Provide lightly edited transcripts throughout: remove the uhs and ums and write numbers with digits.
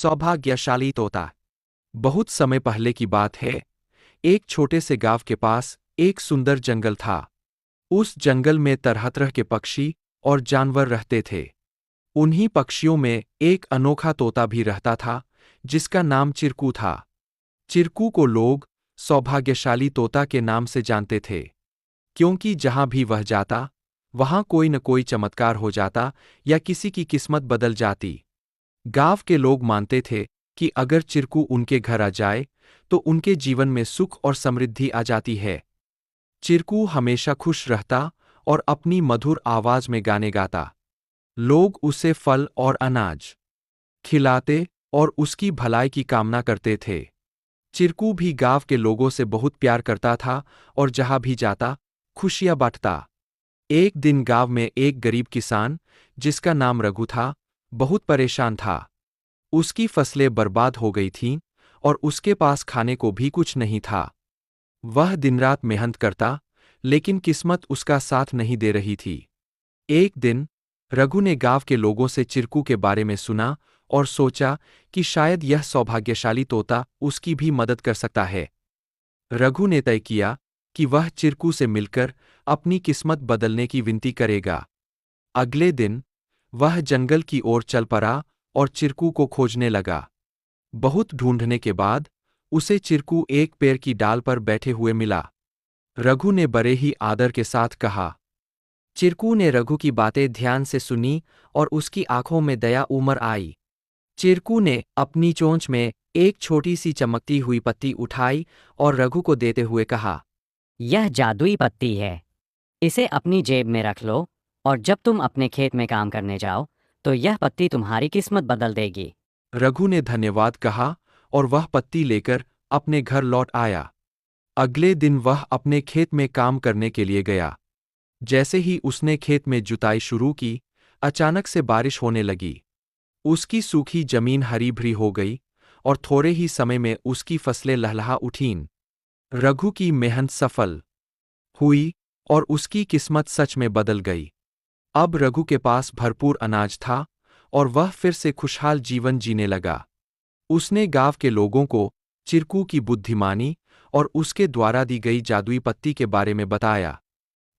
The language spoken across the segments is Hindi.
सौभाग्यशाली तोता। बहुत समय पहले की बात है। एक छोटे से गांव के पास एक सुंदर जंगल था। उस जंगल में तरह तरह के पक्षी और जानवर रहते थे। उन्हीं पक्षियों में एक अनोखा तोता भी रहता था, जिसका नाम चिरकू था। चिरकू को लोग सौभाग्यशाली तोता के नाम से जानते थे, क्योंकि जहां भी वह जाता, वहां कोई न कोई चमत्कार हो जाता या किसी की किस्मत बदल जाती। गांव के लोग मानते थे कि अगर चिरकू उनके घर आ जाए तो उनके जीवन में सुख और समृद्धि आ जाती है। चिरकू हमेशा खुश रहता और अपनी मधुर आवाज में गाने गाता। लोग उसे फल और अनाज खिलाते और उसकी भलाई की कामना करते थे। चिरकू भी गांव के लोगों से बहुत प्यार करता था और जहां भी जाता, खुशियां बांटता। एक दिन गांव में एक गरीब किसान, जिसका नाम रघु था, बहुत परेशान था। उसकी फसलें बर्बाद हो गई थीं और उसके पास खाने को भी कुछ नहीं था। वह दिन-रात मेहनत करता, लेकिन किस्मत उसका साथ नहीं दे रही थी। एक दिन रघु ने गांव के लोगों से चिरकू के बारे में सुना और सोचा कि शायद यह सौभाग्यशाली तोता उसकी भी मदद कर सकता है। रघु ने तय किया कि वह चिरकू से मिलकर अपनी किस्मत बदलने की विनती करेगा। अगले दिन वह जंगल की ओर चल पड़ा और चिरकू को खोजने लगा। बहुत ढूंढने के बाद उसे चिरकू एक पेड़ की डाल पर बैठे हुए मिला। रघु ने बड़े ही आदर के साथ कहा। चिरकू ने रघु की बातें ध्यान से सुनी और उसकी आंखों में दया उमड़ आई। चिरकू ने अपनी चोंच में एक छोटी सी चमकती हुई पत्ती उठाई और रघु को देते हुए कहा, यह जादुई पत्ती है। इसे अपनी जेब में रख लो और जब तुम अपने खेत में काम करने जाओ तो यह पत्ती तुम्हारी किस्मत बदल देगी। रघु ने धन्यवाद कहा और वह पत्ती लेकर अपने घर लौट आया। अगले दिन वह अपने खेत में काम करने के लिए गया। जैसे ही उसने खेत में जुताई शुरू की, अचानक से बारिश होने लगी। उसकी सूखी जमीन हरी भरी हो गई और थोड़े ही समय में उसकी फसलें लहलहा उठीं। रघु की मेहनत सफल हुई और उसकी किस्मत सच में बदल गई। अब रघु के पास भरपूर अनाज था और वह फिर से खुशहाल जीवन जीने लगा। उसने गांव के लोगों को चिरकू की बुद्धिमानी और उसके द्वारा दी गई जादुई पत्ती के बारे में बताया।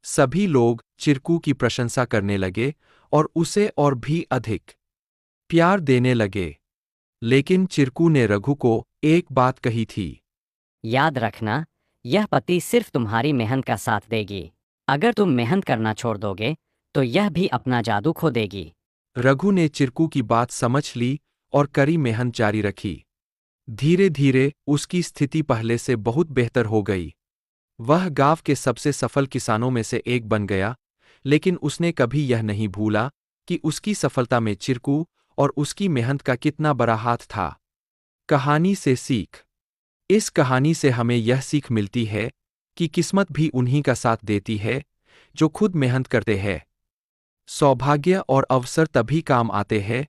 सभी लोग चिरकू की प्रशंसा करने लगे और उसे और भी अधिक प्यार देने लगे। लेकिन चिरकू ने रघु को एक बात कही थी। याद रखना, यह पत्ती सिर्फ तुम्हारी मेहनत का साथ देगी। अगर तुम मेहनत करना छोड़ दोगे तो यह भी अपना जादू खो देगी। रघु ने चिरकू की बात समझ ली और कड़ी मेहनत जारी रखी। धीरे धीरे उसकी स्थिति पहले से बहुत बेहतर हो गई। वह गांव के सबसे सफल किसानों में से एक बन गया, लेकिन उसने कभी यह नहीं भूला कि उसकी सफलता में चिरकू और उसकी मेहनत का कितना बड़ा हाथ था। कहानी से सीख। इस कहानी से हमें यह सीख मिलती है कि किस्मत भी उन्हीं का साथ देती है जो खुद मेहनत करते हैं। सौभाग्य और अवसर तभी काम आते हैं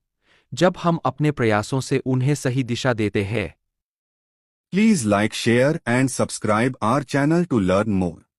जब हम अपने प्रयासों से उन्हें सही दिशा देते हैं। Please like, share and subscribe our channel to learn more.